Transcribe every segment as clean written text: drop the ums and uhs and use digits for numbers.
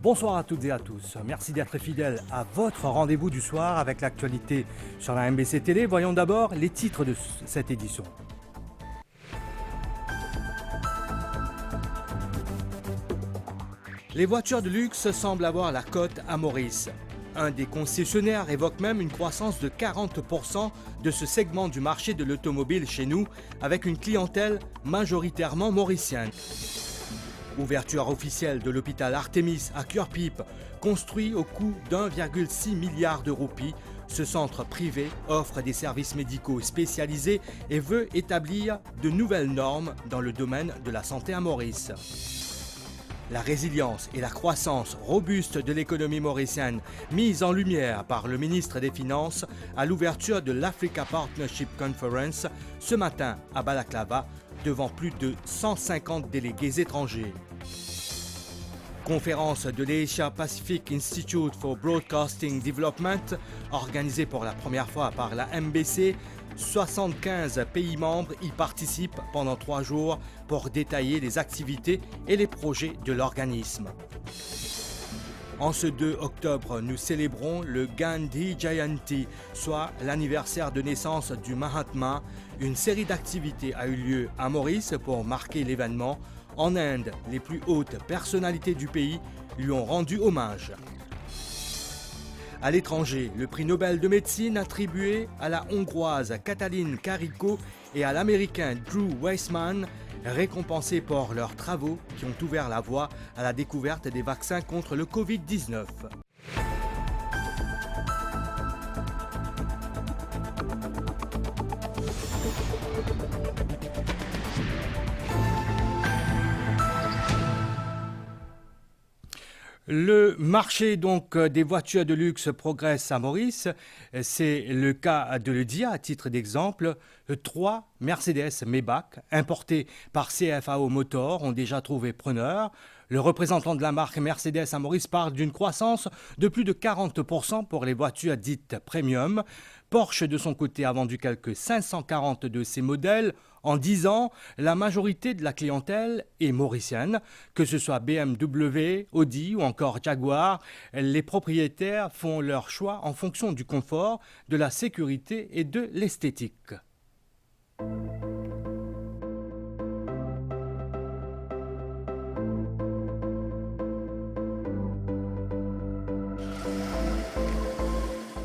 Bonsoir à toutes et à tous. Merci d'être fidèles à votre rendez-vous du soir avec l'actualité sur la MBC Télé. Voyons d'abord les titres de cette édition. Les voitures de luxe semblent avoir la cote à Maurice. Un des concessionnaires évoque même une croissance de 40% de ce segment du marché de l'automobile chez nous, avec une clientèle majoritairement mauricienne. Ouverture officielle de l'hôpital Artemis à Cœur-Pipe, construit au coût d'1,6 milliard de roupies. Ce centre privé offre des services médicaux spécialisés et veut établir de nouvelles normes dans le domaine de la santé à Maurice. La résilience et la croissance robuste de l'économie mauricienne, mise en lumière par le ministre des Finances à l'ouverture de l'Africa Partnership Conference ce matin à Balaklava, devant plus de 150 délégués étrangers. Conférence de l'Asia Pacific Institute for Broadcasting Development, organisée pour la première fois par la MBC. 75 pays membres y participent pendant 3 jours pour détailler les activités et les projets de l'organisme. En ce 2 octobre, nous célébrons le Gandhi Jayanti, soit l'anniversaire de naissance du Mahatma. Une série d'activités a eu lieu à Maurice pour marquer l'événement. En Inde, les plus hautes personnalités du pays lui ont rendu hommage. À l'étranger, le prix Nobel de médecine attribué à la Hongroise Katalin Karikó et à l'Américain Drew Weissman, récompensés pour leurs travaux qui ont ouvert la voie à la découverte des vaccins contre le Covid-19. Le marché des voitures de luxe progresse à Maurice. C'est le cas de le dire à titre d'exemple. 3 Mercedes Maybach importés par CFAO Motor ont déjà trouvé preneur. Le représentant de la marque Mercedes à Maurice parle d'une croissance de plus de 40% pour les voitures dites premium. Porsche, de son côté, a vendu quelques 540 de ses modèles. En 10 ans, la majorité de la clientèle est mauricienne. Que ce soit BMW, Audi ou encore Jaguar, les propriétaires font leur choix en fonction du confort, de la sécurité et de l'esthétique.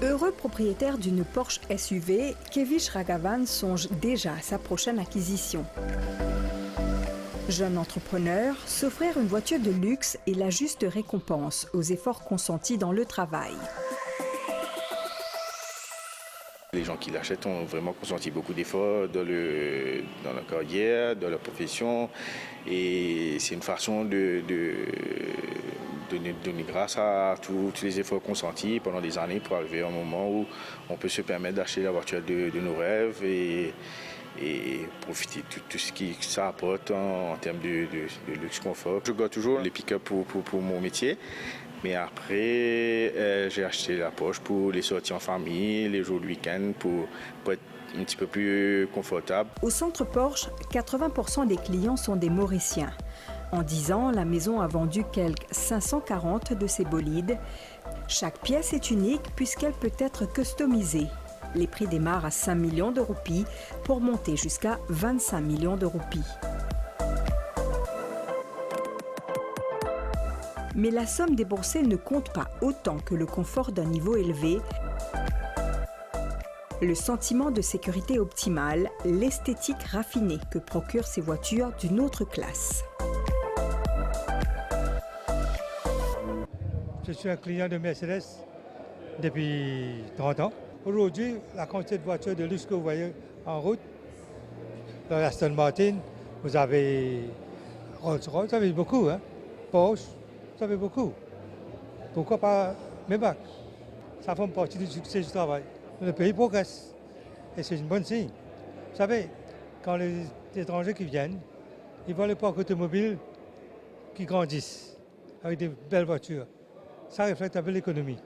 Heureux propriétaire d'une Porsche SUV, Kevish Ragavan songe déjà à sa prochaine acquisition. Jeune entrepreneur, s'offrir une voiture de luxe est la juste récompense aux efforts consentis dans le travail. Les gens qui l'achètent ont vraiment consenti beaucoup d'efforts dans leur carrière, dans leur profession. Et c'est une façon de donner grâce à tous les efforts consentis pendant des années pour arriver à un moment où on peut se permettre d'acheter la voiture de nos rêves et profiter de tout ce que ça apporte en termes de luxe confort. Je garde toujours les pick-up pour mon métier. Mais après, j'ai acheté la Porsche pour les sorties en famille, les jours de week-end, pour être un petit peu plus confortable. Au centre Porsche, 80% des clients sont des Mauriciens. En 10 ans, la maison a vendu quelques 540 de ces bolides. Chaque pièce est unique puisqu'elle peut être customisée. Les prix démarrent à 5 millions de roupies pour monter jusqu'à 25 millions de roupies. Mais la somme déboursée ne compte pas autant que le confort d'un niveau élevé, le sentiment de sécurité optimale, l'esthétique raffinée que procurent ces voitures d'une autre classe. Je suis un client de Mercedes depuis 30 ans. Aujourd'hui, la quantité de voitures de luxe que vous voyez en route, dans Aston Martin, vous avez Rolls-Royce, vous avez beaucoup, hein? Porsche, vous avez beaucoup. Pourquoi pas Maybach? Ça fait partie du succès du travail. Le pays progresse et c'est une bonne signe. Vous savez, quand les étrangers qui viennent, ils voient les parcs automobiles qui grandissent avec des belles voitures. Ça reflète un peu l'économie.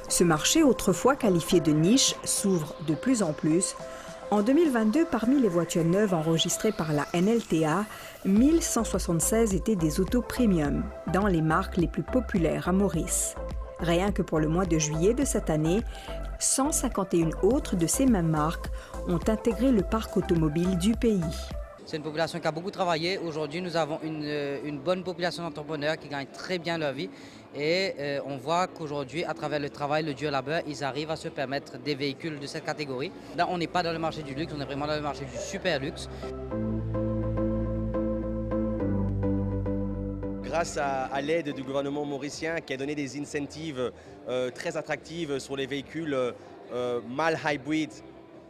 Ce marché, autrefois qualifié de niche, s'ouvre de plus en plus. En 2022, parmi les voitures neuves enregistrées par la NLTA, 1176 étaient des autos premium, dans les marques les plus populaires à Maurice. Rien que pour le mois de juillet de cette année, 151 autres de ces mêmes marques ont intégré le parc automobile du pays. C'est une population qui a beaucoup travaillé. Aujourd'hui, nous avons une bonne population d'entrepreneurs qui gagnent très bien leur vie. Et on voit qu'aujourd'hui, à travers le travail, le dur labeur, ils arrivent à se permettre des véhicules de cette catégorie. Là, on n'est pas dans le marché du luxe, on est vraiment dans le marché du super luxe. Grâce à l'aide du gouvernement mauricien qui a donné des incentives très attractives sur les véhicules mal hybrid,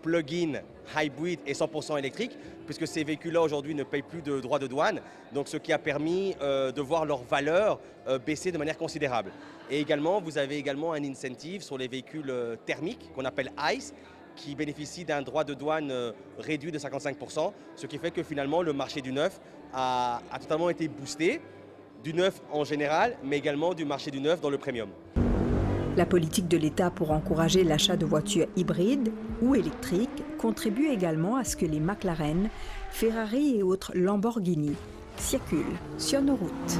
plug-in, hybrid et 100% électriques, puisque ces véhicules-là aujourd'hui ne payent plus de droits de douane, donc ce qui a permis de voir leur valeur baisser de manière considérable. Et également, vous avez également un incentive sur les véhicules thermiques qu'on appelle ICE, qui bénéficient d'un droit de douane réduit de 55%, ce qui fait que finalement le marché du neuf a totalement été boosté, du neuf en général, mais également du marché du neuf dans le premium. La politique de l'État pour encourager l'achat de voitures hybrides ou électriques contribue également à ce que les McLaren, Ferrari et autres Lamborghini circulent sur nos routes.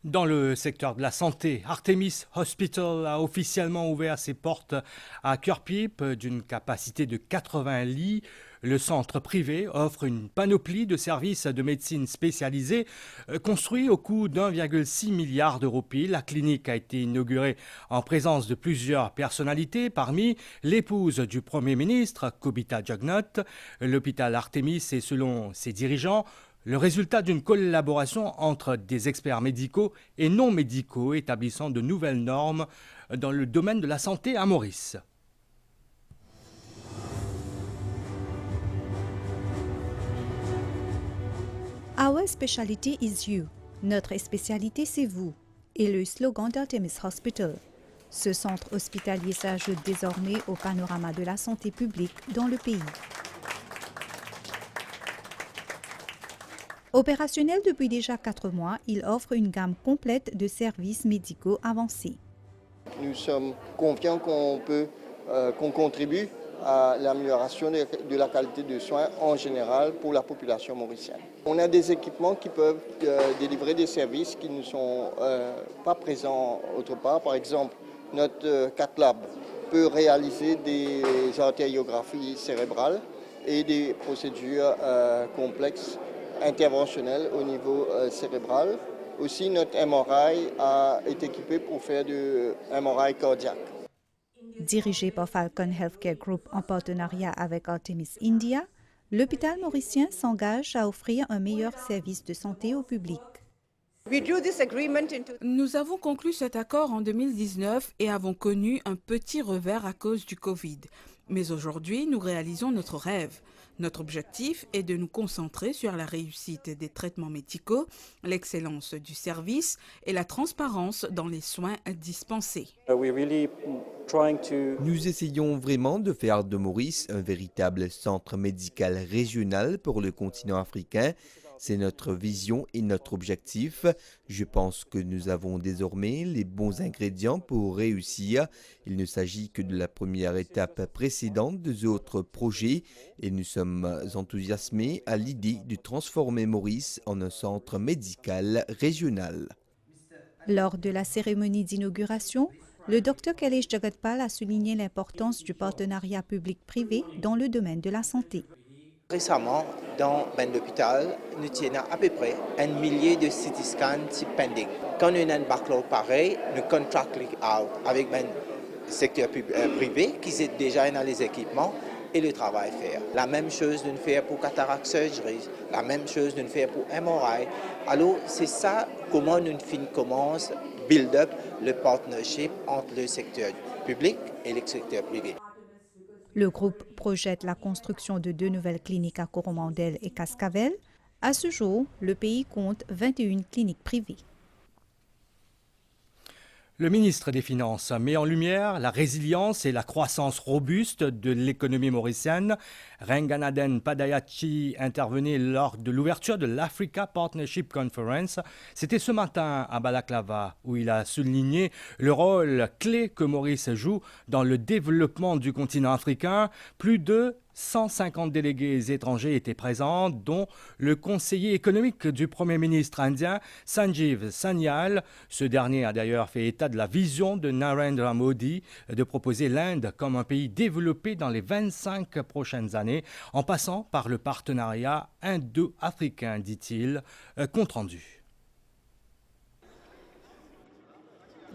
Dans le secteur de la santé, Artemis Hospital a officiellement ouvert ses portes à Cœur-Pipe d'une capacité de 80 lits. Le centre privé offre une panoplie de services de médecine spécialisés construits au coût d'1,6 milliard d'euros pile. La clinique a été inaugurée en présence de plusieurs personnalités, parmi l'épouse du Premier ministre, Kobita Jugnut. L'hôpital Artemis est, selon ses dirigeants, le résultat d'une collaboration entre des experts médicaux et non médicaux établissant de nouvelles normes dans le domaine de la santé à Maurice. Our specialty is you. Notre spécialité, c'est vous. Et le slogan d'Artemis Hospital. Ce centre hospitalier s'ajoute désormais au panorama de la santé publique dans le pays. Opérationnel depuis déjà 4 mois, il offre une gamme complète de services médicaux avancés. Nous sommes confiants qu'on contribue à l'amélioration de la qualité de soins en général pour la population mauricienne. On a des équipements qui peuvent délivrer des services qui ne sont pas présents autre part. Par exemple, notre cath lab peut réaliser des artériographies cérébrales et des procédures complexes interventionnelles au niveau cérébral. Aussi, notre MRI est équipé pour faire du MRI cardiaque. Dirigé par Falcon Healthcare Group en partenariat avec Artemis India, l'hôpital mauricien s'engage à offrir un meilleur service de santé au public. Nous avons conclu cet accord en 2019 et avons connu un petit revers à cause du Covid. Mais aujourd'hui, nous réalisons notre rêve. Notre objectif est de nous concentrer sur la réussite des traitements médicaux, l'excellence du service et la transparence dans les soins dispensés. Nous essayons vraiment de faire de Maurice un véritable centre médical régional pour le continent africain. C'est notre vision et notre objectif. Je pense que nous avons désormais les bons ingrédients pour réussir. Il ne s'agit que de la première étape précédente des autres projets et nous sommes enthousiasmés à l'idée de transformer Maurice en un centre médical régional. Lors de la cérémonie d'inauguration, le Dr Kailesh Jagatpal a souligné l'importance du partenariat public-privé dans le domaine de la santé. Récemment, dans l'hôpital, nous tenons à peu près 1 millier de CT scans pending. Quand on a un backlog pareil, nous contractons avec le secteur privé qui est déjà dans les équipements et le travail faire. La même chose nous fait pour cataract surgery, la même chose nous fait pour MRI. Alors, c'est ça comment nous commençons à build up le partnership entre le secteur public et le secteur privé. Le groupe projette la construction de 2 nouvelles cliniques à Coromandel et Cascavel. À ce jour, le pays compte 21 cliniques privées. Le ministre des Finances met en lumière la résilience et la croissance robuste de l'économie mauricienne. Renganaden Padayachi intervenait lors de l'ouverture de l'Africa Partnership Conference. C'était ce matin à Balaklava où il a souligné le rôle clé que Maurice joue dans le développement du continent africain. Plus de 150 délégués étrangers étaient présents, dont le conseiller économique du Premier ministre indien, Sanjeev Sanyal. Ce dernier a d'ailleurs fait état de la vision de Narendra Modi de proposer l'Inde comme un pays développé dans les 25 prochaines années, en passant par le partenariat indo-africain, dit-il. Compte rendu.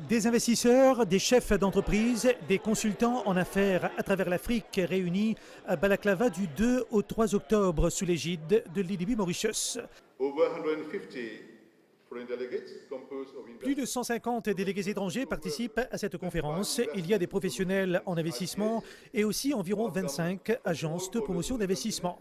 Des investisseurs, des chefs d'entreprise, des consultants en affaires à travers l'Afrique réunis à Balaklava du 2 au 3 octobre sous l'égide de l'IDB Mauritius. Plus de 150 délégués étrangers participent à cette conférence. Il y a des professionnels en investissement et aussi environ 25 agences de promotion d'investissement.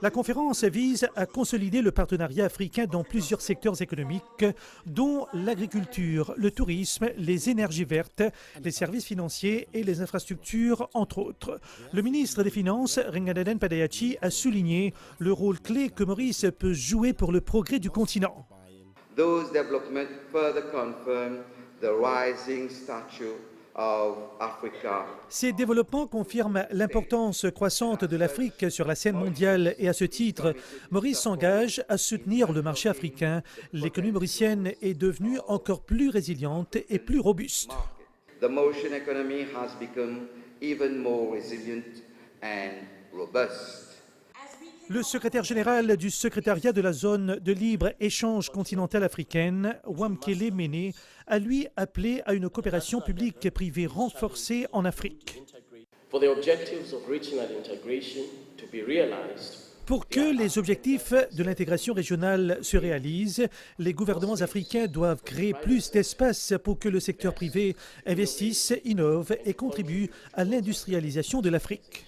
La conférence vise à consolider le partenariat africain dans plusieurs secteurs économiques, dont l'agriculture, le tourisme, les énergies vertes, les services financiers et les infrastructures, entre autres. Le ministre des Finances, Renganaden Padayachi, a souligné le rôle clé que Maurice peut jouer pour le progrès du continent. Those developments further confirm the rising stature of Africa. Ces développements confirment l'importance croissante de l'Afrique sur la scène mondiale et à ce titre, Maurice s'engage à soutenir le marché africain. L'économie mauricienne est devenue encore plus résiliente et plus robuste. The Mauritian economy has become even more resilient and robust. Le secrétaire général du secrétariat de la zone de libre-échange continentale africaine, Wamkele Mene, a lui appelé à une coopération publique-privée renforcée en Afrique. Pour que les objectifs de l'intégration régionale se réalisent, les gouvernements africains doivent créer plus d'espace pour que le secteur privé investisse, innove et contribue à l'industrialisation de l'Afrique.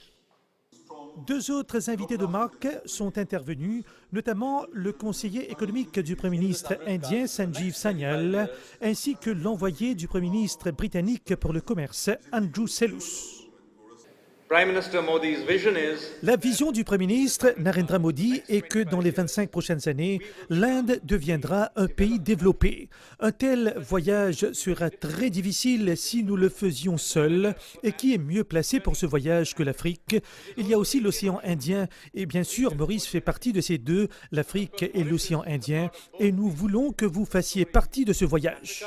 Deux autres invités de marque sont intervenus, notamment le conseiller économique du Premier ministre indien Sanjeev Sanyal, ainsi que l'envoyé du Premier ministre britannique pour le commerce, Andrew Selous. La vision du Premier ministre Narendra Modi est que dans les 25 prochaines années, l'Inde deviendra un pays développé. Un tel voyage sera très difficile si nous le faisions seuls. Et qui est mieux placé pour ce voyage que l'Afrique? Il y a aussi l'océan Indien et bien sûr Maurice fait partie de ces deux, l'Afrique et l'océan Indien. Et nous voulons que vous fassiez partie de ce voyage.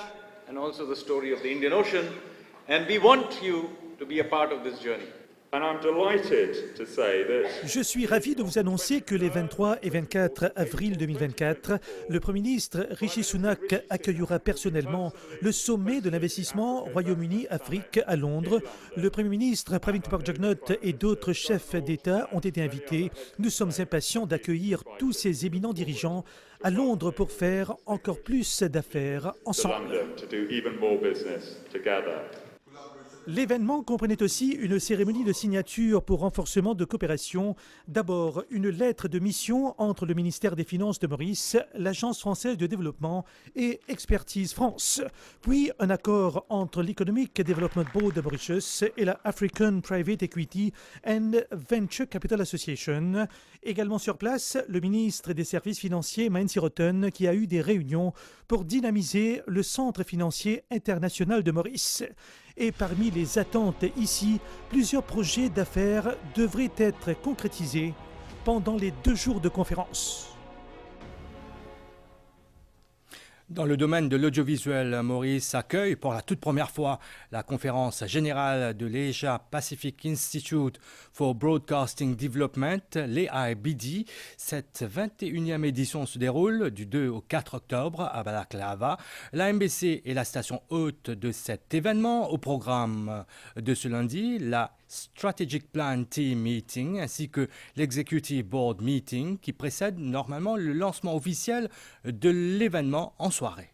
Je suis ravi de vous annoncer que les 23 et 24 avril 2024, le Premier ministre Rishi Sunak accueillera personnellement le sommet de l'investissement Royaume-Uni-Afrique à Londres. Le Premier ministre Pravin Gordhan et d'autres chefs d'État ont été invités. Nous sommes impatients d'accueillir tous ces éminents dirigeants à Londres pour faire encore plus d'affaires ensemble. L'événement comprenait aussi une cérémonie de signature pour renforcement de coopération. D'abord, une lettre de mission entre le ministère des Finances de Maurice, l'Agence française de développement et Expertise France. Puis, un accord entre l'Economic Development Board de Mauritius et la African Private Equity and Venture Capital Association. Également sur place, le ministre des Services financiers, Main Siroten, qui a eu des réunions pour dynamiser le Centre financier international de Maurice. Et parmi les attentes ici, plusieurs projets d'affaires devraient être concrétisés pendant les 2 jours de conférence. Dans le domaine de l'audiovisuel, Maurice accueille pour la toute première fois la conférence générale de l'Asia Pacific Institute for Broadcasting Development, l'AIBD. Cette 21e édition se déroule du 2 au 4 octobre à Balaklava. La MBC est la station hôte de cet événement. Au programme de ce lundi, la Strategic Plan Team Meeting ainsi que l'Executive Board Meeting qui précède normalement le lancement officiel de l'événement en soirée.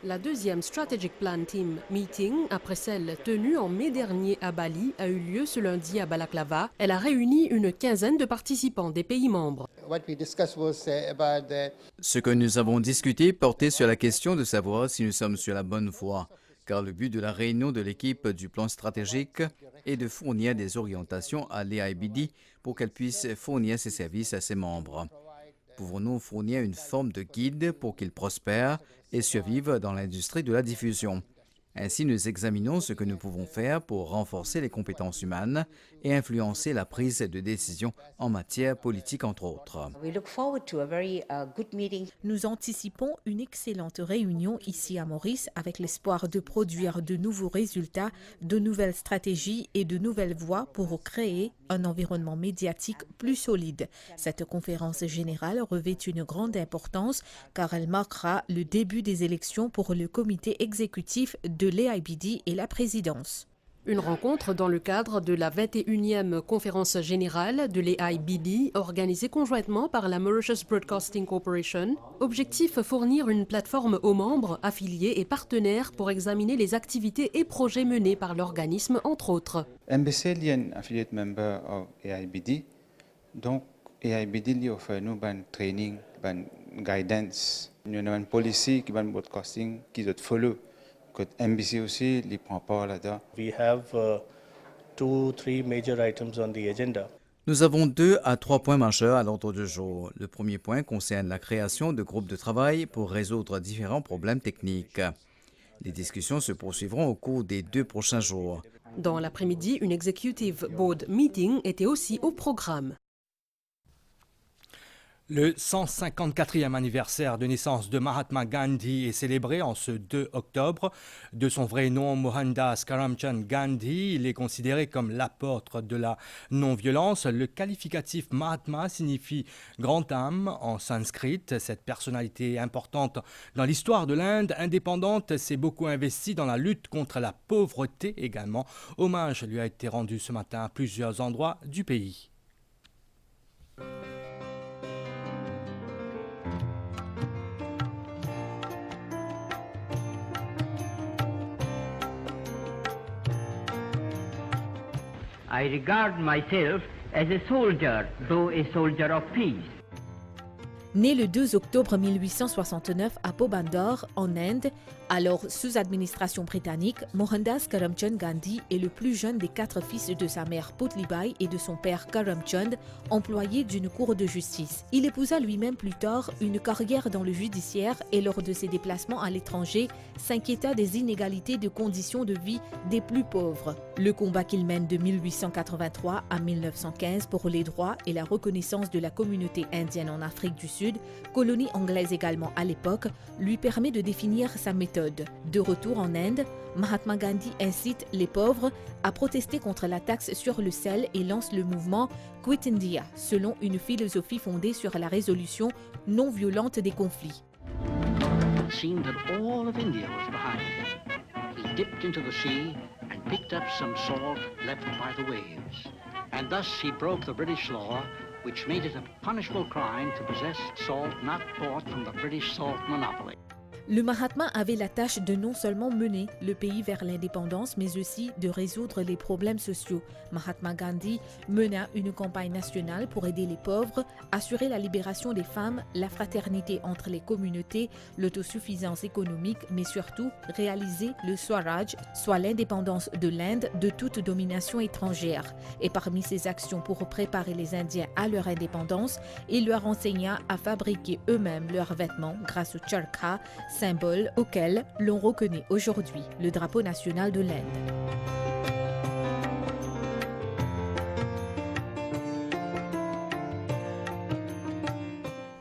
La deuxième Strategic Plan Team Meeting, après celle tenue en mai dernier à Bali, a eu lieu ce lundi à Balaklava. Elle a réuni une quinzaine de participants des pays membres. Ce que nous avons discuté portait sur la question de savoir si nous sommes sur la bonne voie, car le but de la réunion de l'équipe du plan stratégique est de fournir des orientations à l'AIBD pour qu'elle puisse fournir ses services à ses membres. Pouvons-nous fournir une forme de guide pour qu'ils prospèrent et survivent dans l'industrie de la diffusion? Ainsi, nous examinons ce que nous pouvons faire pour renforcer les compétences humaines et influencer la prise de décision en matière politique, entre autres. Nous anticipons une excellente réunion ici à Maurice avec l'espoir de produire de nouveaux résultats, de nouvelles stratégies et de nouvelles voies pour créer un environnement médiatique plus solide. Cette conférence générale revêt une grande importance car elle marquera le début des élections pour le comité exécutif de l'AIBD et la présidence. Une rencontre dans le cadre de la 21e conférence générale de l'AIBD organisée conjointement par la Mauritius Broadcasting Corporation. Objectif, fournir une plateforme aux membres, affiliés et partenaires pour examiner les activités et projets menés par l'organisme, entre autres. MBC est un affiliate member of AIBD, donc AIBD offre nous un training, un guidance, une policy qui va broadcasting qui doit follow. Que MBC aussi ne prend pas là-dedans. Nous avons 2 à 3 points majeurs à l'ordre du jour. Le premier point concerne la création de groupes de travail pour résoudre différents problèmes techniques. Les discussions se poursuivront au cours des 2 prochains jours. Dans l'après-midi, une Executive Board Meeting était aussi au programme. Le 154e anniversaire de naissance de Mahatma Gandhi est célébré en ce 2 octobre. De son vrai nom, Mohandas Karamchand Gandhi, il est considéré comme l'apôtre de la non-violence. Le qualificatif Mahatma signifie grande âme en sanskrit. Cette personnalité importante dans l'histoire de l'Inde indépendante s'est beaucoup investie dans la lutte contre la pauvreté également. Hommage lui a été rendu ce matin à plusieurs endroits du pays. I regard myself as a soldier, though a soldier of peace. Né le 2 octobre 1869 à Pobandar, en Inde, alors sous administration britannique, Mohandas Karamchand Gandhi est le plus jeune des 4 fils de sa mère Putlibai et de son père Karamchand, employé d'une cour de justice. Il épousa lui-même plus tard une carrière dans le judiciaire et lors de ses déplacements à l'étranger, s'inquiéta des inégalités de conditions de vie des plus pauvres. Le combat qu'il mène de 1883 à 1915 pour les droits et la reconnaissance de la communauté indienne en Afrique du Sud, colonie anglaise également à l'époque, lui permet de définir sa méthode. De retour en Inde, Mahatma Gandhi incite les pauvres à protester contre la taxe sur le sel et lance le mouvement Quit India, selon une philosophie fondée sur la résolution non violente des conflits. It seemed that all of India was behind him. He dipped into the sea and picked up some salt left by the waves. And thus he broke the British law, which made it a punishable crime to possess salt not bought from the British salt monopoly. Le Mahatma avait la tâche de non seulement mener le pays vers l'indépendance, mais aussi de résoudre les problèmes sociaux. Mahatma Gandhi mena une campagne nationale pour aider les pauvres, assurer la libération des femmes, la fraternité entre les communautés, l'autosuffisance économique, mais surtout réaliser le Swaraj, soit l'indépendance de l'Inde de toute domination étrangère. Et parmi ses actions pour préparer les Indiens à leur indépendance, il leur enseigna à fabriquer eux-mêmes leurs vêtements grâce au charkha, symbole auquel l'on reconnaît aujourd'hui le drapeau national de l'Inde.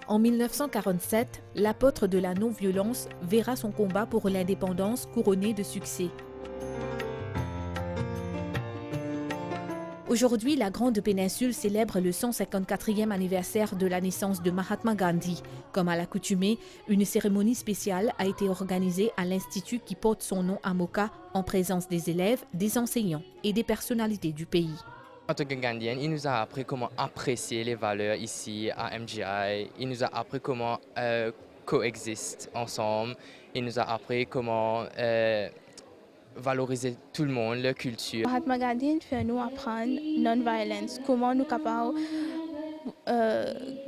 En 1947, l'apôtre de la non-violence verra son combat pour l'indépendance couronné de succès. Aujourd'hui, la Grande Péninsule célèbre le 154e anniversaire de la naissance de Mahatma Gandhi. Comme à l'accoutumée, une cérémonie spéciale a été organisée à l'institut qui porte son nom à Mocha en présence des élèves, des enseignants et des personnalités du pays. En tant que Gandhien, il nous a appris comment apprécier les valeurs ici à MGI. Il nous a appris comment coexistent ensemble. Il nous a appris comment valoriser tout le monde, leur culture. Mahatma Gandhi fait nous apprendre non-violence, comment nous sommes capables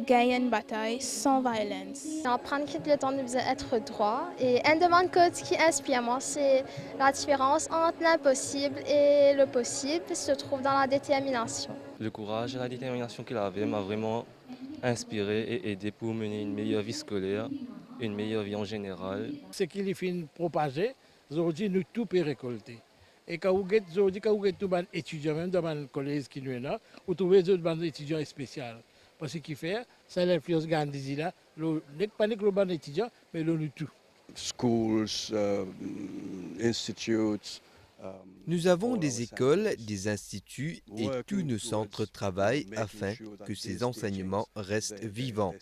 gagner une bataille sans violence. Apprendre que le temps nous être droit. Et une demande qui inspire moi, c'est la différence entre l'impossible et le possible se trouve dans la détermination. Le courage et la détermination qu'il avait m'a vraiment inspiré et aidé pour mener une meilleure vie scolaire, une meilleure vie en général. Ce qu'il est fin propagé, aujourd'hui nous tout peut récolter. Et quand vous êtes aujourd'hui, quand vous êtes tous les étudiants, même dans le collège qui nous est là, vous trouvez des étudiants spéciaux. Parce que ce qu'il fait, c'est l'influence Gandhi là, pas les étudiants, mais nous tout. Schools, institutes. Nous avons des écoles, des instituts et tous nos centres travaillent afin que ces enseignements restent vivants.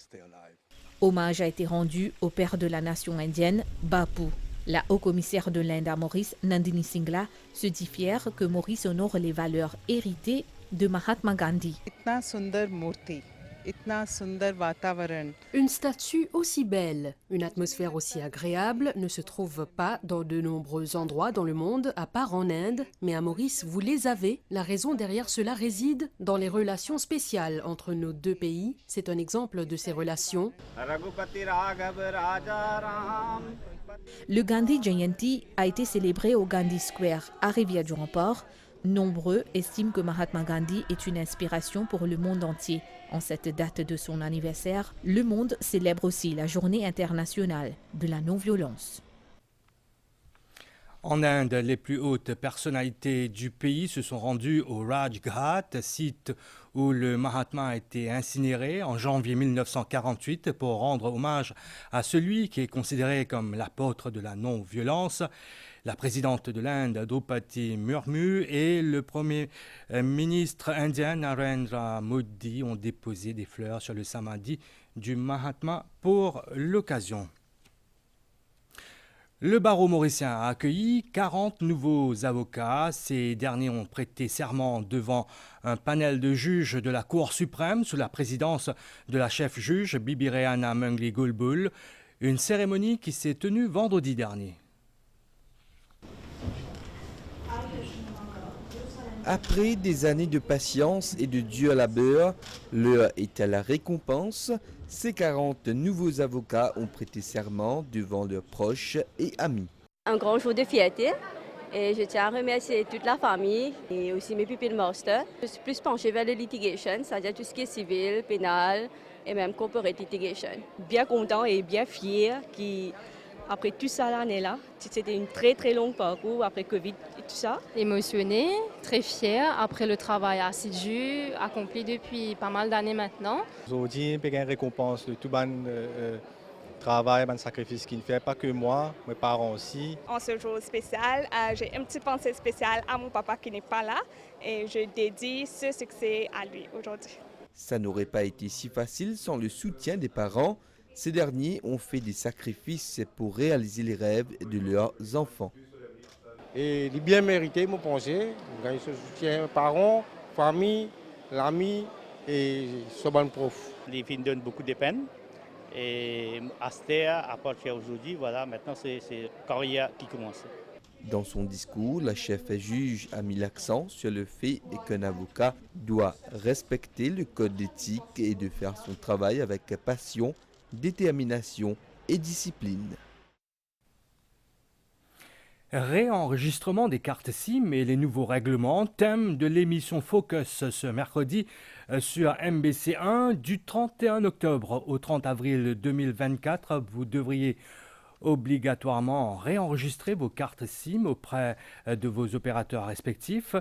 Hommage a été rendu au père de la nation indienne, Bapu. La haut-commissaire de l'Inde à Maurice, Nandini Singla, se dit fière que Maurice honore les valeurs héritées de Mahatma Gandhi. Une statue aussi belle, une atmosphère aussi agréable ne se trouve pas dans de nombreux endroits dans le monde, à part en Inde, mais à Maurice, vous les avez. La raison derrière cela réside dans les relations spéciales entre nos deux pays. C'est un exemple de ces relations. Le Gandhi Jayanti a été célébré au Gandhi Square à Rivière-du-Remport. Nombreux estiment que Mahatma Gandhi est une inspiration pour le monde entier. En cette date de son anniversaire, le monde célèbre aussi la Journée internationale de la non-violence. En Inde, les plus hautes personnalités du pays se sont rendues au Raj Ghat, site où le Mahatma a été incinéré en janvier 1948 pour rendre hommage à celui qui est considéré comme l'apôtre de la non-violence. La présidente de l'Inde, Draupadi Murmu, et le premier ministre indien, Narendra Modi, ont déposé des fleurs sur le samadhi du Mahatma pour l'occasion. Le barreau mauricien a accueilli 40 nouveaux avocats. Ces derniers ont prêté serment devant un panel de juges de la Cour suprême sous la présidence de la chef-juge Bibi Rehana Mungli Gulbul. Une cérémonie qui s'est tenue vendredi dernier. Après des années de patience et de dur labeur, l'heure est à la récompense. Ces 40 nouveaux avocats ont prêté serment devant leurs proches et amis. Un grand jour de fierté et je tiens à remercier toute la famille et aussi mes pupilles master. Je suis plus penchée vers le litigation, c'est-à-dire tout ce qui est civil, pénal et même corporate litigation. Bien content et bien fier qu'après tout ça l'année-là, c'était une très très longue parcours après Covid et tout ça. Émotionnée, très fière après le travail assidu accompli depuis pas mal d'années maintenant. Aujourd'hui, j'ai une récompense de tout le travail, le sacrifice qu'il fait, pas que moi, mes parents aussi. En ce jour spécial, j'ai une petite pensée spéciale à mon papa qui n'est pas là et je dédie ce succès à lui aujourd'hui. Ça n'aurait pas été si facile sans le soutien des parents. Ces derniers ont fait des sacrifices pour réaliser les rêves de leurs enfants. Et il est bien mérité, mon pensée. Gagner ce soutien parents, famille, l'ami et ce bon prof. Les filles donnent beaucoup de peine. Et Astea, à partir d'aujourd'hui, voilà, maintenant c'est carrière qui commence. Dans son discours, la chef juge a mis l'accent sur le fait qu'un avocat doit respecter le code d'éthique et de faire son travail avec passion, détermination et discipline. Réenregistrement des cartes SIM et les nouveaux règlements, thème de l'émission Focus ce mercredi sur MBC1 du 31 octobre au 30 avril 2024. Vous devriez obligatoirement réenregistrer vos cartes SIM auprès de vos opérateurs respectifs.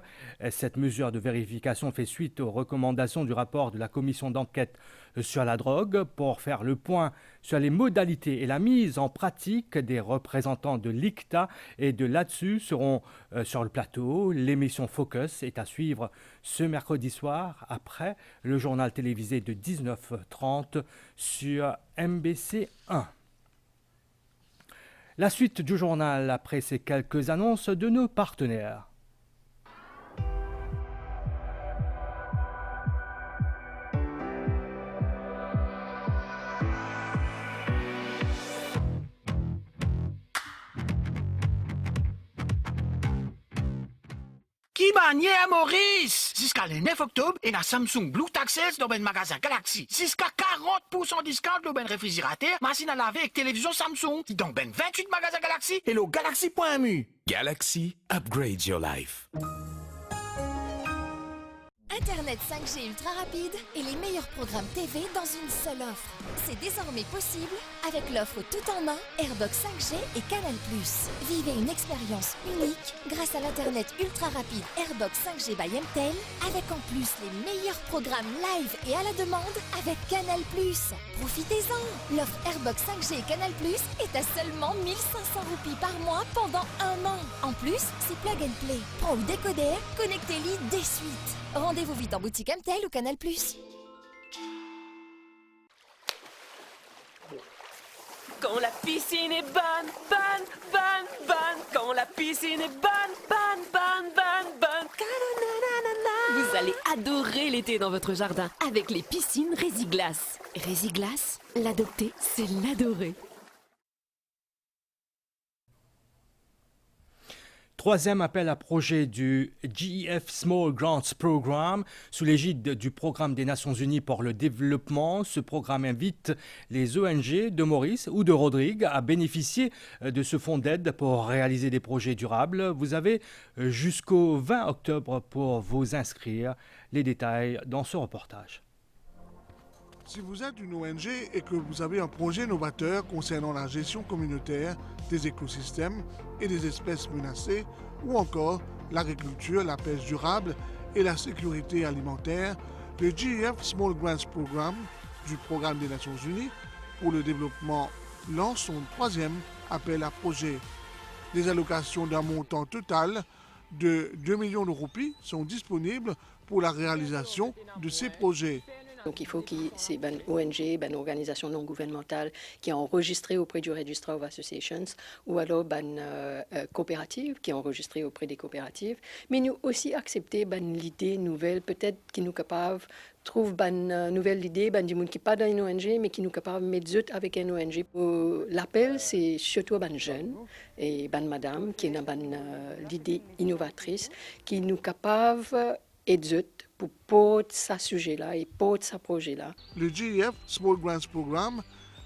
Cette mesure de vérification fait suite aux recommandations du rapport de la commission d'enquête sur la drogue pour faire le point sur les modalités et la mise en pratique des représentants de l'ICTA et de l'ADSU seront sur le plateau. L'émission Focus est à suivre ce mercredi soir après le journal télévisé de 19h30 sur MBC1. La suite du journal après ces quelques annonces de nos partenaires. Qui manière Maurice? Jusqu'à le 9 octobre, et la Samsung Blue Taxes dans le magasin Galaxy. Jusqu'à 40% discount dans le réfrigérateur, machine à laver et télévision Samsung. Dans le 28 magasins Galaxy et le Galaxy.mu. Galaxy, upgrade your life. Internet 5G ultra rapide et les meilleurs programmes TV dans une seule offre. C'est désormais possible avec l'offre tout en un, Airbox 5G et Canal+. Vivez une expérience unique grâce à l'Internet ultra rapide Airbox 5G by MTEL, avec en plus les meilleurs programmes live et à la demande avec Canal+. Profitez-en! L'offre Airbox 5G et Canal+, est à seulement 1500 roupies par mois pendant un an. En plus, c'est plug and play. Pro ou décoder, connectez-les dès suite. Rendez-vous vite en boutique MTEL ou Canal+. Quand la piscine est bonne, bonne, bonne, bonne. Quand la piscine est bonne, bonne, bonne, bonne, bonne. Vous allez adorer l'été dans votre jardin avec les piscines Résiglas. Résiglas, l'adopter, c'est l'adorer. Troisième appel à projet du GEF Small Grants Program sous l'égide du Programme des Nations Unies pour le développement. Ce programme invite les ONG de Maurice ou de Rodrigue à bénéficier de ce fonds d'aide pour réaliser des projets durables. Vous avez jusqu'au 20 octobre pour vous inscrire. Les détails dans ce reportage. Si vous êtes une ONG et que vous avez un projet novateur concernant la gestion communautaire des écosystèmes et des espèces menacées, ou encore l'agriculture, la pêche durable et la sécurité alimentaire, le GEF Small Grants Program du Programme des Nations Unies pour le développement lance son troisième appel à projet. Des allocations d'un montant total de 2 millions de roupies sont disponibles pour la réalisation de ces projets. Donc il faut que c'est une ONG, une organisation non gouvernementale qui est enregistrée auprès du Registrar of Associations ou alors une coopérative qui est enregistrée auprès des coopératives. Mais nous aussi accepter l'idée nouvelle, peut-être qui nous capable trouve une nouvelle idée, du monde qui n'est pas dans une ONG, mais qui nous capable de mettre avec une ONG. L'appel, c'est surtout une jeune et une madame qui a l'idée innovatrice, qui nous capable d'aider pour porter ce sujet-là et porter ce projet-là. Le GEF Small Grants Program,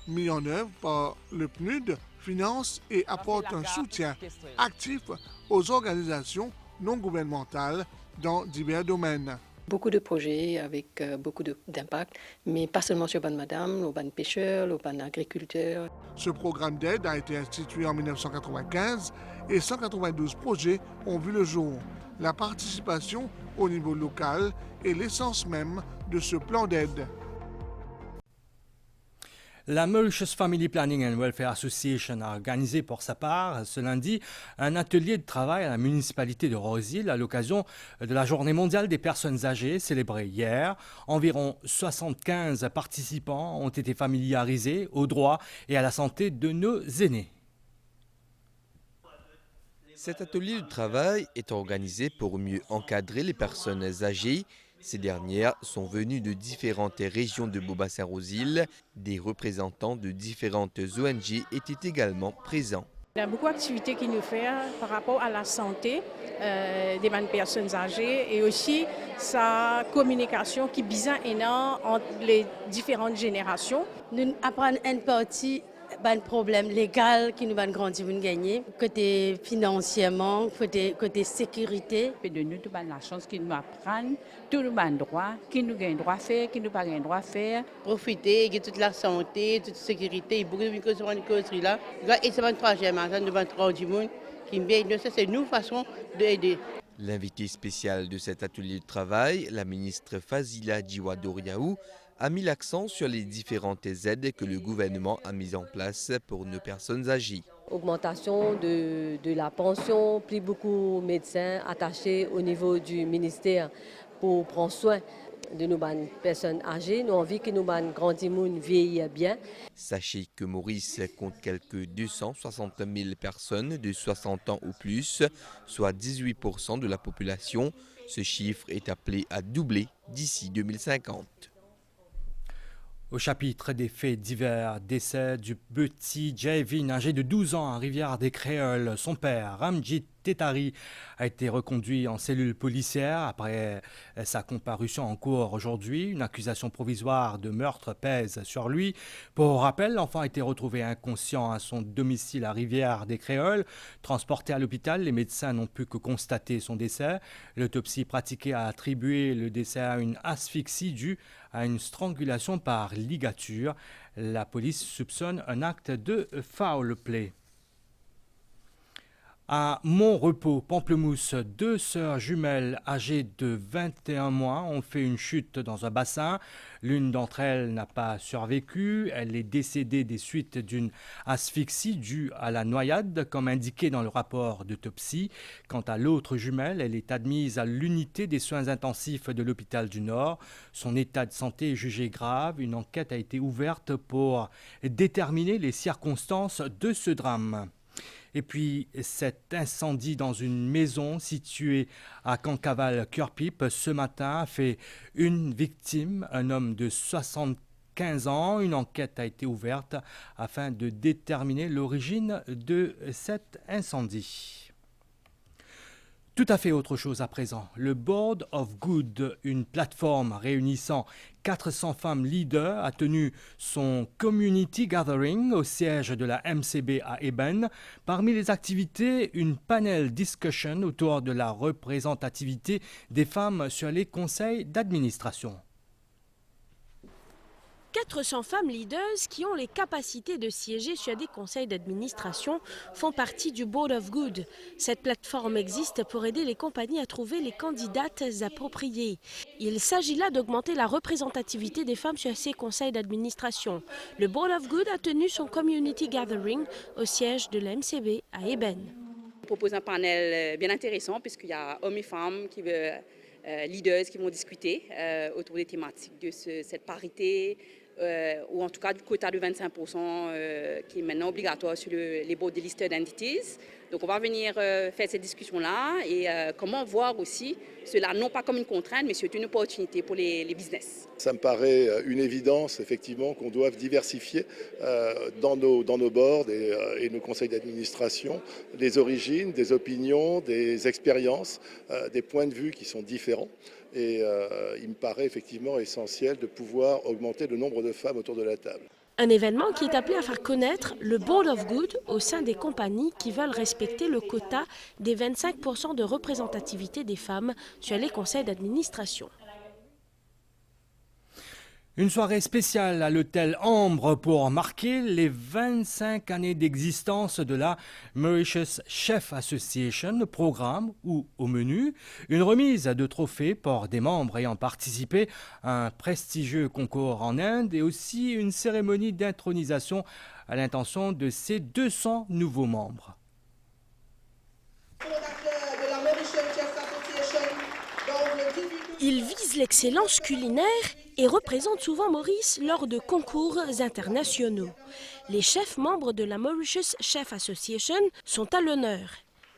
mis en œuvre par le PNUD, finance et apporte un soutien actif aux organisations non gouvernementales dans divers domaines. Beaucoup de projets avec beaucoup d'impact, mais pas seulement sur Ban Madame, au Ban pêcheurs, au Ban agriculteurs. Ce programme d'aide a été institué en 1995 et 192 projets ont vu le jour. La participation au niveau local est l'essence même de ce plan d'aide. La Mauritius Family Planning and Welfare Association a organisé pour sa part ce lundi un atelier de travail à la municipalité de Rose-Île à l'occasion de la Journée mondiale des personnes âgées célébrée hier. Environ 75 participants ont été familiarisés aux droits et à la santé de nos aînés. Cet atelier de travail est organisé pour mieux encadrer les personnes âgées. Ces dernières sont venues de différentes régions de Beaubassin-Rose-Île. Des représentants de différentes ONG étaient également présents. Il y a beaucoup d'activités qui nous font par rapport à la santé des personnes âgées et aussi sa communication qui est bien énorme entre les différentes générations. Nous apprenons une partie un problème légal qui nous va grandir, nous gagner, côté financièrement, côté sécurité. De nous, nous avons la chance qu'ils nous apprennent, tout le monde droit, qui nous gagne droit à faire, qui nous pas gagne droit à faire. Profiter de toute la santé, toute la sécurité, il y a beaucoup de choses là. Et c'est le troisième, nous avons du monde qui me vient. Ça, c'est une façon d'aider. L'invité spécial de cet atelier de travail, la ministre Fazila Djiwa-Doriaou, a mis l'accent sur les différentes aides que le gouvernement a mises en place pour nos personnes âgées. Augmentation de la pension, plus beaucoup de médecins attachés au niveau du ministère pour prendre soin de nos personnes âgées. Nous avons envie que nos grands monde vieillissent bien. Sachez que Maurice compte quelques 260 000 personnes de 60 ans ou plus, soit 18% de la population. Ce chiffre est appelé à doubler d'ici 2050. Au chapitre des faits divers, décès du petit Javin, âgé de 12 ans à Rivière-des-Créoles. Son père, Ramjit Tetari a été reconduit en cellule policière après sa comparution en cour aujourd'hui. Une accusation provisoire de meurtre pèse sur lui. Pour rappel, l'enfant a été retrouvé inconscient à son domicile à Rivière-des-Créoles. Transporté à l'hôpital, les médecins n'ont pu que constater son décès. L'autopsie pratiquée a attribué le décès à une asphyxie due à une strangulation par ligature. La police soupçonne un acte de foul play. À Montrepos, Pamplemousse, 2 sœurs jumelles âgées de 21 mois ont fait une chute dans un bassin. L'une d'entre elles n'a pas survécu. Elle est décédée des suites d'une asphyxie due à la noyade, comme indiqué dans le rapport d'autopsie. Quant à l'autre jumelle, elle est admise à l'unité des soins intensifs de l'hôpital du Nord. Son état de santé est jugé grave. Une enquête a été ouverte pour déterminer les circonstances de ce drame. Et puis cet incendie dans une maison située à Cancavale-Cœur-Pipe ce matin a fait une victime, un homme de 75 ans. Une enquête a été ouverte afin de déterminer l'origine de cet incendie. Tout à fait autre chose à présent. Le Board of Good, une plateforme réunissant 400 femmes leaders, a tenu son Community Gathering au siège de la MCB à Eben. Parmi les activités, une panel discussion autour de la représentativité des femmes sur les conseils d'administration. 400 femmes leaders qui ont les capacités de siéger sur des conseils d'administration font partie du Board of Good. Cette plateforme existe pour aider les compagnies à trouver les candidates appropriées. Il s'agit là d'augmenter la représentativité des femmes sur ces conseils d'administration. Le Board of Good a tenu son Community Gathering au siège de la MCB à Eben. On propose un panel bien intéressant puisqu'il y a hommes et femmes leaders qui vont discuter autour des thématiques de cette parité, ou en tout cas du quota de 25% qui est maintenant obligatoire sur les boards des listed entities. Donc on va venir faire cette discussion-là et comment voir aussi cela non pas comme une contrainte mais surtout une opportunité pour les business. Ça me paraît une évidence effectivement qu'on doit diversifier dans nos boards et nos conseils d'administration des origines, des opinions, des expériences, des points de vue qui sont différents. Et il me paraît effectivement essentiel de pouvoir augmenter le nombre de femmes autour de la table. Un événement qui est appelé à faire connaître le Board of Good au sein des compagnies qui veulent respecter le quota des 25% de représentativité des femmes sur les conseils d'administration. Une soirée spéciale à l'hôtel Ambre pour marquer les 25 années d'existence de la Mauritius Chef Association, programme où, au menu, une remise de trophées pour des membres ayant participé à un prestigieux concours en Inde et aussi une cérémonie d'intronisation à l'intention de ces 200 nouveaux membres. Ils visent l'excellence culinaire et représentent souvent Maurice lors de concours internationaux. Les chefs membres de la Mauritius Chef Association sont à l'honneur.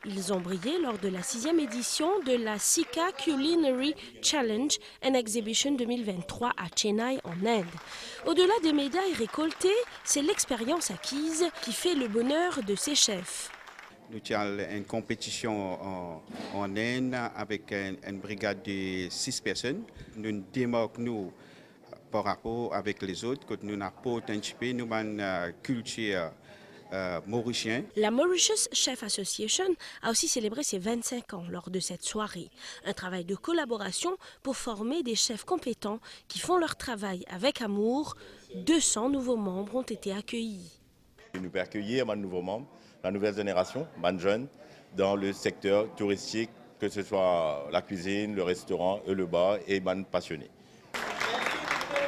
Ils ont brillé lors de la 6e édition de la Sika Culinary Challenge and Exhibition 2023 à Chennai en Inde. Au-delà des médailles récoltées, c'est l'expérience acquise qui fait le bonheur de ces chefs. Nous avons une compétition en Inde avec une brigade de 6 personnes. Nous démarquons par rapport avec les autres, que nous n'avons pas participé, nous avons une culture mauricienne. La Mauritius Chef Association a aussi célébré ses 25 ans lors de cette soirée. Un travail de collaboration pour former des chefs compétents qui font leur travail avec amour. 200 nouveaux membres ont été accueillis. Nous pouvons accueillir un nouveau membre, la nouvelle génération, les jeunes, dans le secteur touristique, que ce soit la cuisine, le restaurant, le bar, et les passionnés.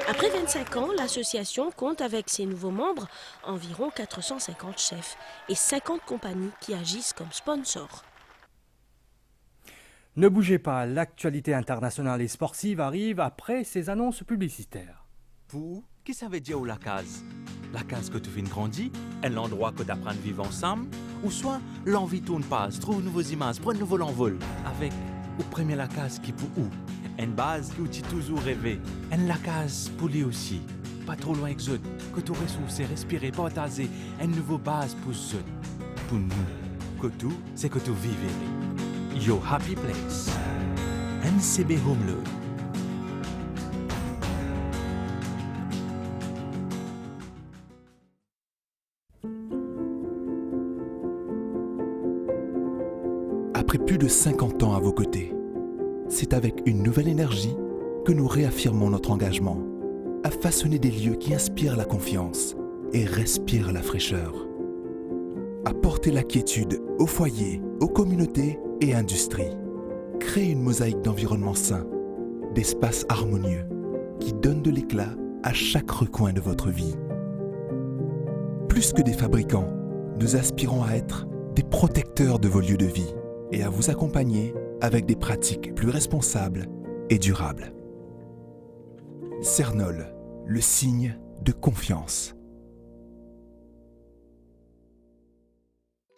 Après 25 ans, l'association compte avec ses nouveaux membres environ 450 chefs et 50 compagnies qui agissent comme sponsors. Ne bougez pas, l'actualité internationale et sportive arrive après ces annonces publicitaires. Pour qui ça veut dire la case? La case que tu viens grandir, est l'endroit que tu apprends à vivre ensemble, ou soit l'envie tourne passe, trouve nouveaux images, prends nouveau l'envol. Avec, ou premier la case qui pour où? Une base qui tu toujours rêvé, une la case pour lui aussi. Pas trop loin que que tu ressources, respirer, partager, une nouvelle base pour eux, pour nous. que tout, c'est que tu vives. Your happy place. NCB Home Loan. Après plus de 50 ans à vos côtés, c'est avec une nouvelle énergie que nous réaffirmons notre engagement à façonner des lieux qui inspirent la confiance et respirent la fraîcheur. À porter la quiétude aux foyers, aux communautés et industries. Créer une mosaïque d'environnements sains, d'espaces harmonieux qui donnent de l'éclat à chaque recoin de votre vie. Plus que des fabricants, nous aspirons à être des protecteurs de vos lieux de vie et à vous accompagner avec des pratiques plus responsables et durables. Cernol, le signe de confiance.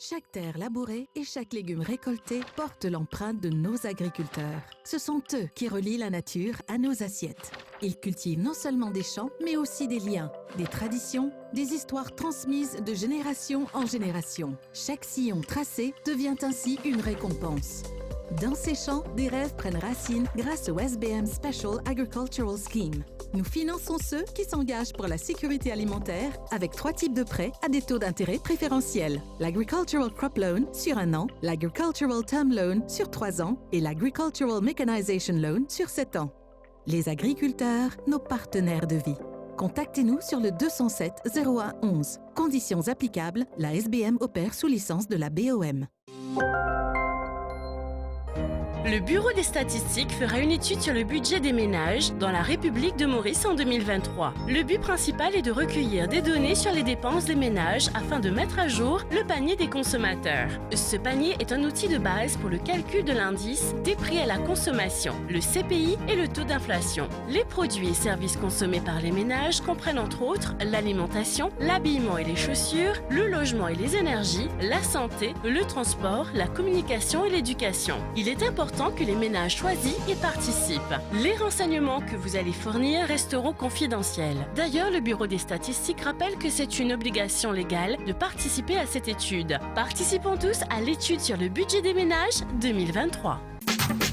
Chaque terre labourée et chaque légume récolté porte l'empreinte de nos agriculteurs. Ce sont eux qui relient la nature à nos assiettes. Ils cultivent non seulement des champs, mais aussi des liens, des traditions, des histoires transmises de génération en génération. Chaque sillon tracé devient ainsi une récompense. Dans ces champs, des rêves prennent racine grâce au SBM Special Agricultural Scheme. Nous finançons ceux qui s'engagent pour la sécurité alimentaire avec 3 types de prêts à des taux d'intérêt préférentiels. L'Agricultural Crop Loan sur 1 an, l'Agricultural Term Loan sur 3 ans et l'Agricultural Mechanization Loan sur 7 ans. Les agriculteurs, nos partenaires de vie. Contactez-nous sur le 207 01 11. Conditions applicables, la SBM opère sous licence de la BOM. Le Bureau des statistiques fera une étude sur le budget des ménages dans la République de Maurice en 2023. Le but principal est de recueillir des données sur les dépenses des ménages afin de mettre à jour le panier des consommateurs. Ce panier est un outil de base pour le calcul de l'indice des prix à la consommation, le CPI et le taux d'inflation. Les produits et services consommés par les ménages comprennent entre autres l'alimentation, l'habillement et les chaussures, le logement et les énergies, la santé, le transport, la communication et l'éducation. Il est important que les ménages choisissent et participent. Les renseignements que vous allez fournir resteront confidentiels. D'ailleurs, le Bureau des statistiques rappelle que c'est une obligation légale de participer à cette étude. Participons tous à l'étude sur le budget des ménages 2023.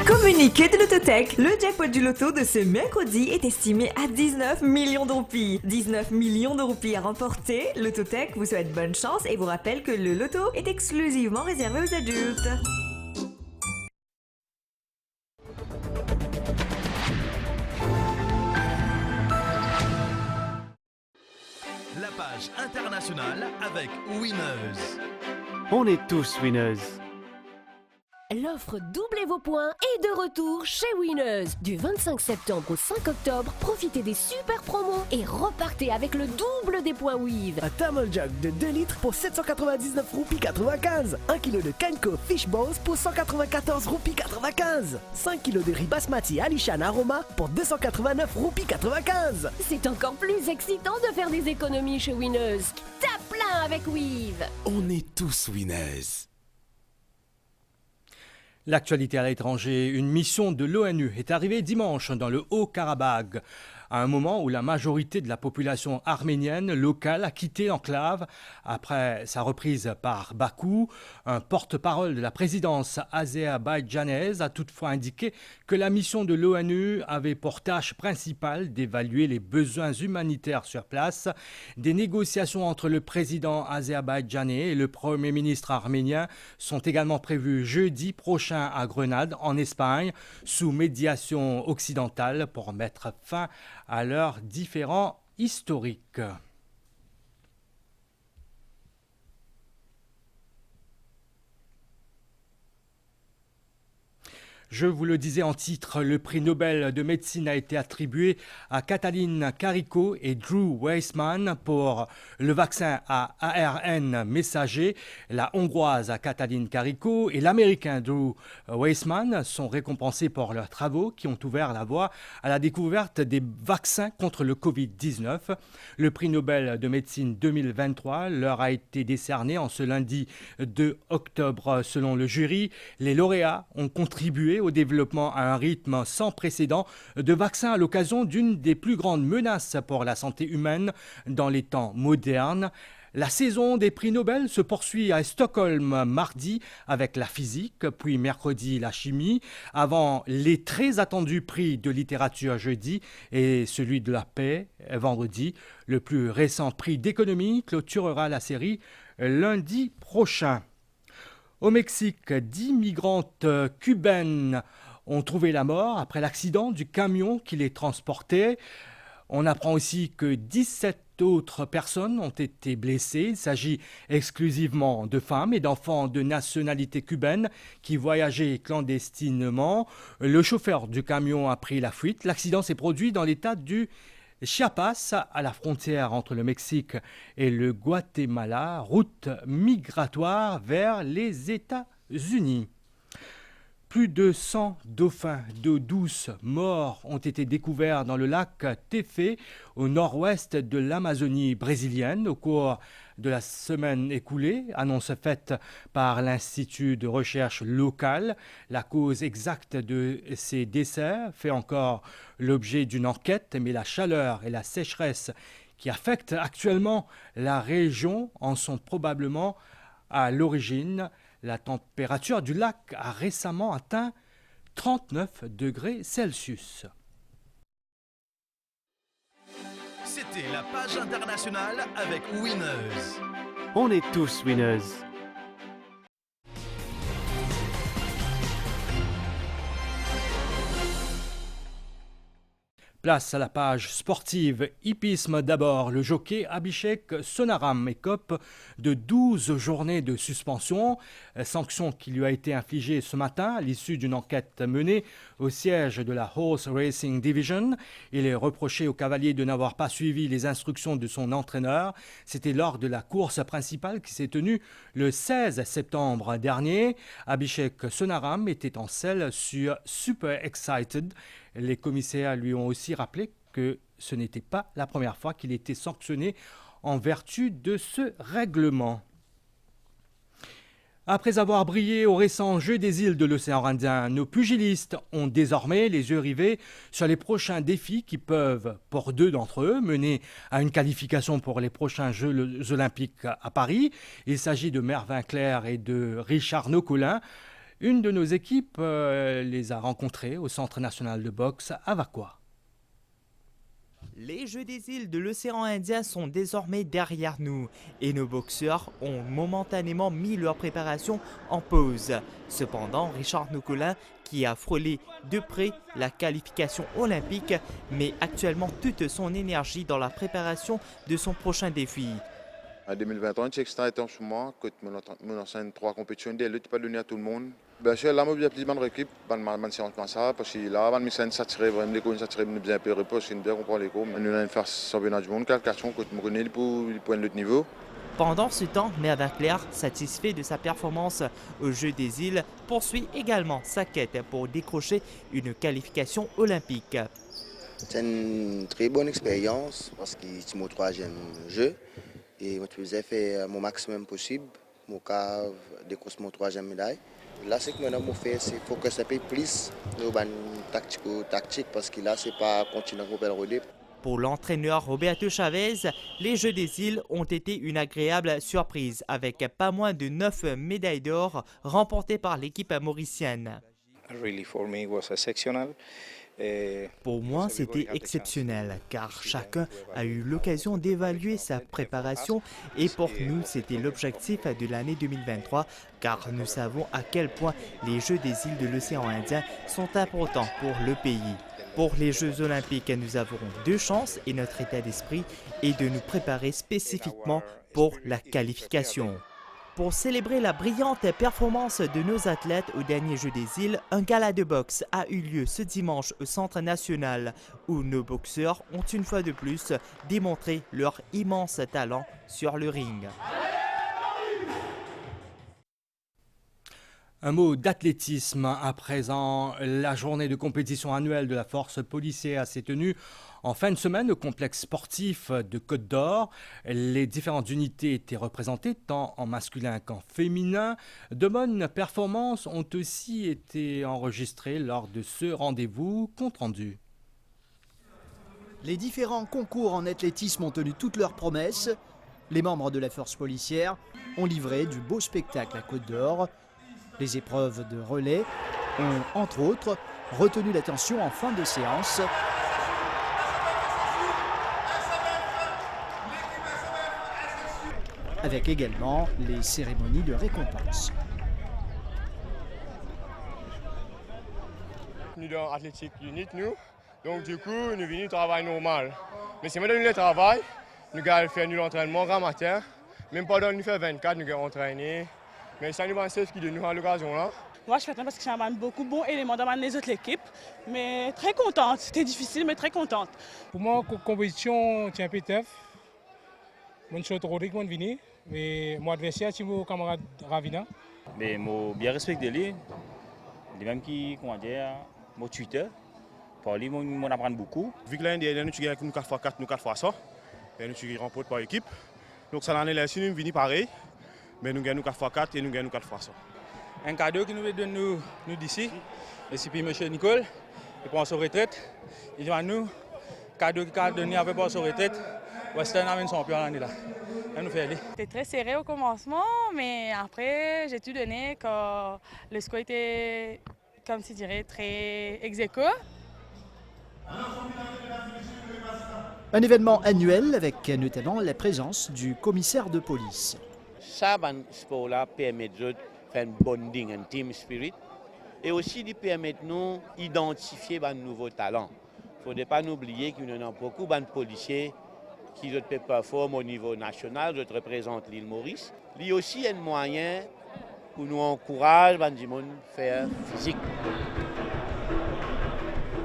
Communiqué de l'Autotech, le jackpot du loto de ce mercredi est estimé à 19 millions de roupies. 19 millions de roupies à remporter. L'Autotech vous souhaite bonne chance et vous rappelle que le loto est exclusivement réservé aux adultes. La page internationale avec Winners. On est tous winners. L'offre Doublez vos points est de retour chez Winners. Du 25 septembre au 5 octobre, profitez des super promos et repartez avec le double des points Weave. Un thermal jug de 2 litres pour 799 roupies 95. 1 kg de Kenko Fish Balls pour 194 roupies 95. 5 kg de riz basmati Alishan Aroma pour 289 roupies 95. C'est encore plus excitant de faire des économies chez Winners. Tape plein avec Weave. On est tous winners. L'actualité à l'étranger, une mission de l'ONU est arrivée dimanche dans le Haut-Karabagh, à un moment où la majorité de la population arménienne locale a quitté l'enclave après sa reprise par Bakou. Un porte-parole de la présidence azerbaïdjanaise a toutefois indiqué que la mission de l'ONU avait pour tâche principale d'évaluer les besoins humanitaires sur place. Des négociations entre le président azerbaïdjanais et le premier ministre arménien sont également prévues jeudi prochain à Grenade, en Espagne, sous médiation occidentale pour mettre fin à leurs différends historiques. Je vous le disais en titre, le prix Nobel de médecine a été attribué à Katalin Karikó et Drew Weissman pour le vaccin à ARN messager. La hongroise Katalin Karikó et l'américain Drew Weissman sont récompensés pour leurs travaux qui ont ouvert la voie à la découverte des vaccins contre le Covid-19. Le prix Nobel de médecine 2023 leur a été décerné en ce lundi 2 octobre. Selon le jury, les lauréats ont contribué au développement à un rythme sans précédent de vaccins à l'occasion d'une des plus grandes menaces pour la santé humaine dans les temps modernes. La saison des prix Nobel se poursuit à Stockholm mardi avec la physique, puis mercredi la chimie, avant les très attendus prix de littérature jeudi et celui de la paix vendredi. Le plus récent prix d'économie clôturera la série lundi prochain. Au Mexique, 10 migrantes cubaines ont trouvé la mort après l'accident du camion qui les transportait. On apprend aussi que 17 autres personnes ont été blessées. Il s'agit exclusivement de femmes et d'enfants de nationalité cubaine qui voyageaient clandestinement. Le chauffeur du camion a pris la fuite. L'accident s'est produit dans l'état du Chiapas, à la frontière entre le Mexique et le Guatemala, route migratoire vers les États-Unis. Plus de 100 dauphins d'eau douce morts ont été découverts dans le lac Tefé, au nord-ouest de l'Amazonie brésilienne, au cours de la semaine écoulée, annonce faite par l'Institut de recherche local. La cause exacte de ces décès fait encore l'objet d'une enquête, mais la chaleur et la sécheresse qui affectent actuellement la région en sont probablement à l'origine. La température du lac a récemment atteint 39 degrés Celsius. C'était la page internationale avec Winners. On est tous winners. Place à la page sportive. Hippisme d'abord. Le jockey Abhishek Sonaram écope de 12 journées de suspension, sanction qui lui a été infligée ce matin à l'issue d'une enquête menée au siège de la Horse Racing Division. Il est reproché au cavalier de n'avoir pas suivi les instructions de son entraîneur. C'était lors de la course principale qui s'est tenue le 16 septembre dernier. Abhishek Sonaram était en selle sur Super Excited. Les commissaires lui ont aussi rappelé que ce n'était pas la première fois qu'il était sanctionné en vertu de ce règlement. Après avoir brillé au récent Jeux des îles de l'océan Indien, nos pugilistes ont désormais les yeux rivés sur les prochains défis qui peuvent, pour 2 d'entre eux, mener à une qualification pour les prochains Jeux olympiques à Paris. Il s'agit de Mervyn Clair et de Richard Nocolin. Une de nos équipes les a rencontrés au Centre national de boxe à Vacois. Les Jeux des îles de l'océan Indien sont désormais derrière nous et nos boxeurs ont momentanément mis leur préparation en pause. Cependant, Richard Nocolin, qui a frôlé de près la qualification olympique, met actuellement toute son énergie dans la préparation de son prochain défi. En 2021, c'est extra intense pour moi, que mon enseigne 3 compétitions de lutte pas donné à tout le monde. Bien sûr, là, je suis bien équipe, je séance comme ça, parce que là, je me saturé vraiment les cours, saturé bien peu repos, c'est bien comprendre les cours. Nous avons une phase championnat du monde, qualification que je connais pour le niveau. Pendant ce temps, Mervyn Clair, satisfait de sa performance aux Jeux des îles, poursuit également sa quête pour décrocher une qualification olympique. C'est une très bonne expérience parce que c'est mon 3e jeu. Et je faisais faire mon maximum possible pour décrocher mon 3e médaille. Là, ce que maintenant je fais, c'est focus un peu plus sur le tactique parce que là, ce n'est pas continuer à rouler. Pour l'entraîneur Roberto Chavez, les Jeux des îles ont été une agréable surprise avec pas moins de 9 médailles d'or remportées par l'équipe mauricienne. Pour moi, c'était exceptionnel car chacun a eu l'occasion d'évaluer sa préparation et pour nous, c'était l'objectif de l'année 2023 car nous savons à quel point les Jeux des îles de l'océan Indien sont importants pour le pays. Pour les Jeux olympiques, nous avons 2 chances et notre état d'esprit est de nous préparer spécifiquement pour la qualification. Pour célébrer la brillante performance de nos athlètes au dernier Jeux des îles, un gala de boxe a eu lieu ce dimanche au Centre national où nos boxeurs ont une fois de plus démontré leur immense talent sur le ring. Un mot d'athlétisme à présent. La journée de compétition annuelle de la force policière s'est tenue en fin de semaine au complexe sportif de Côte d'Or. Les différentes unités étaient représentées tant en masculin qu'en féminin. De bonnes performances ont aussi été enregistrées lors de ce rendez-vous compte rendu. Les différents concours en athlétisme ont tenu toutes leurs promesses. Les membres de la force policière ont livré du beau spectacle à Côte d'Or. Les épreuves de relais ont, entre autres, retenu l'attention en fin de séance. Avec également les cérémonies de récompense. Nous dans Athletic Unit, nous. Donc du coup, nous venons travailler normal. Mais si nous donnons le travail, nous allons faire l'entraînement grand matin. Même pendant nous faire 24, nous allons entraîner. Mais ça nous va ce qui nous à l'occasion là. Moi, je suis contente parce que j'ai beaucoup de bons éléments dans les autres équipes. Mais très contente. C'était difficile, mais très contente. Pour moi, la compétition tient un peu tough. Je suis Rodrigue, je suis mais mon adversaire, c'est mon camarade Ravina. Mais je bien respecté lui. Les mêmes qui, comment dire, mon Twitter. Pour lui, on apprend beaucoup. Vu que l'année dernière, nous avons 4x4, nous 4x100. Et nous avons remporté par équipe. Donc, ça l'année là, si nous venons pareil, mais nous gagnons 4x4 et nous gagnons 4x100. Un cadeau que nous donnons nous d'ici, et c'est puis M. Nicole, il prend sa retraite. Il dit à nous, cadeau qu'il a donné avec sa retraite, Western amène son champion l'année là. C'était très serré au commencement, mais après j'ai tout donné quand le score était, comme tu dirais, très ex-aequo. Un événement annuel avec notamment la présence du commissaire de police. Ça, ce sport-là permet de faire un bonding, un team spirit, et aussi de permettre nous d'identifier de nouveaux talents. Il ne faut pas oublier qu'il y a beaucoup de policiers qui performent au niveau national, qui représentent l'île Maurice. Il y a aussi un moyen pour nous encourager à faire physique.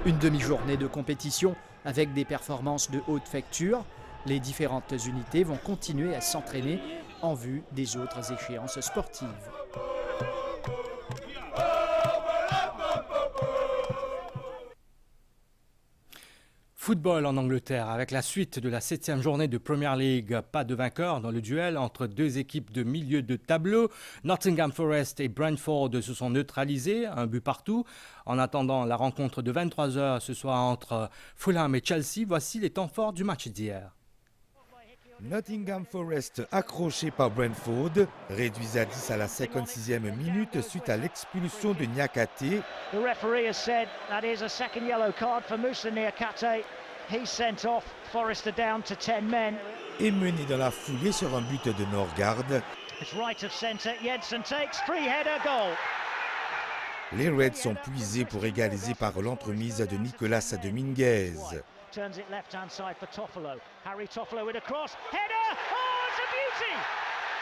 Une demi-journée de compétition avec des performances de haute facture. Les différentes unités vont continuer à s'entraîner en vue des autres échéances sportives. Football en Angleterre, avec la suite de la 7e journée de Premier League, pas de vainqueur dans le duel entre deux équipes de milieu de tableau. Nottingham Forest et Brentford se sont neutralisés, un but partout. En attendant la rencontre de 23h ce soir entre Fulham et Chelsea, voici les temps forts du match d'hier. Nottingham Forest, accroché par Brentford, réduit à 10 à la 56e minute suite à l'expulsion de Niakate. The referee has said that is a second yellow card for Moussa Niakate. He's sent off. Forest are down to 10 men. Et mené dans la foulée sur un but de Norgard. It's right of centre. Jensen takes free header goal. Les Reds sont puisés pour égaliser par l'entremise de Nicolas Dominguez. Turns it left-hand side for Toffolo. Harry Toffolo with a cross. Header! Oh, it's a beauty!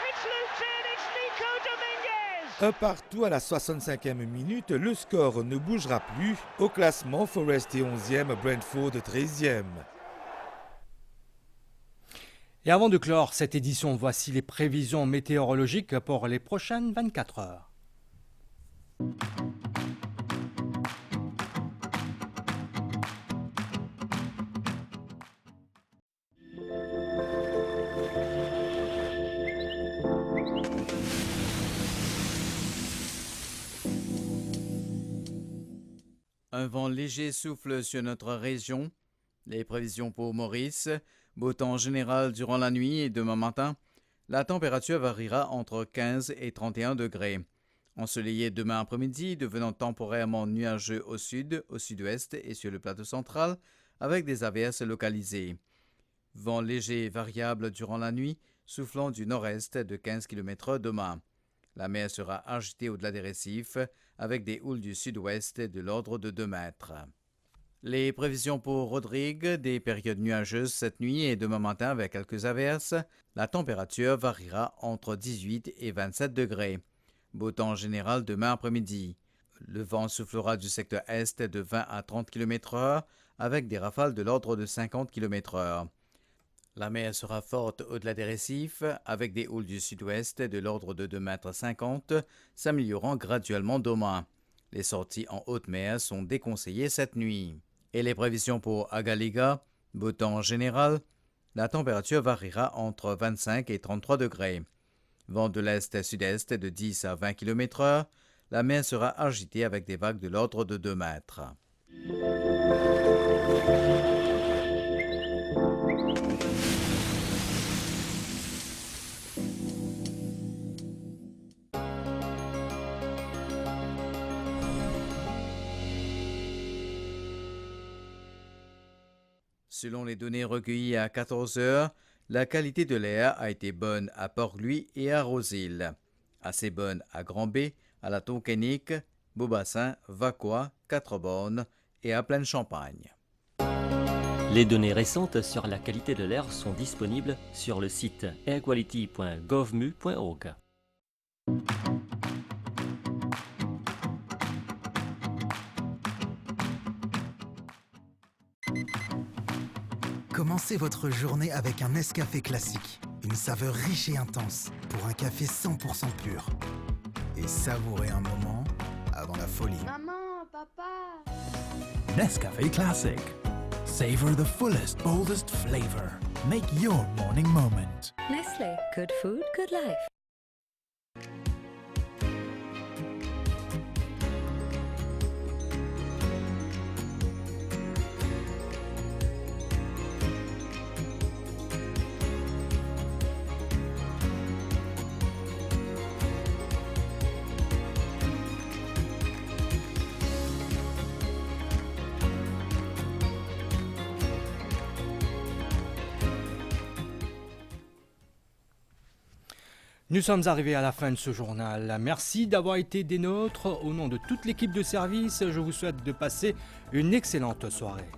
It's looped in, it's Nico Dominguez! Un partout à la 65e minute, le score ne bougera plus. Au classement, Forest est 11e, Brentford 13e. Et avant de clore cette édition, voici les prévisions météorologiques pour les prochaines 24 heures. Un vent léger souffle sur notre région. Les prévisions pour Maurice. Beau temps général durant la nuit et demain matin. La température variera entre 15 et 31 degrés. Ensoleillé demain après-midi, devenant temporairement nuageux au sud, au sud-ouest et sur le plateau central, avec des averses localisées. Vent léger et variable durant la nuit, soufflant du nord-est de 15 km/h demain. La mer sera agitée au-delà des récifs, avec des houles du sud-ouest de l'ordre de 2 mètres. Les prévisions pour Rodrigue, des périodes nuageuses cette nuit et demain matin avec quelques averses. La température variera entre 18 et 27 degrés. Beau temps général demain après-midi. Le vent soufflera du secteur est de 20 à 30 km/h avec des rafales de l'ordre de 50 km/h. La mer sera forte au-delà des récifs, avec des houles du sud-ouest de l'ordre de 2,50 m, s'améliorant graduellement demain. Les sorties en haute mer sont déconseillées cette nuit. Et les prévisions pour Agaliga, beau temps général, la température variera entre 25 et 33 degrés. Vent de l'est-sud-est de 10 à 20 km/h, la mer sera agitée avec des vagues de l'ordre de 2 mètres. Selon les données recueillies à 14 heures, la qualité de l'air a été bonne à Port-Louis et à Rose-Île. Assez bonne à Grand-B, à la Tonkenique, Beaubassin, Vacois, Quatre-Bornes et à Plaine-Champagne. Les données récentes sur la qualité de l'air sont disponibles sur le site airquality.govmu.org. Commencez votre journée avec un Nescafé classique. Une saveur riche et intense pour un café 100% pur. Et savourez un moment avant la folie. Maman, papa. Nescafe Classic. Savor the fullest, boldest flavor. Make your morning moment. Nestlé, good food, good life. Nous sommes arrivés à la fin de ce journal. Merci d'avoir été des nôtres. Au nom de toute l'équipe de service, je vous souhaite de passer une excellente soirée.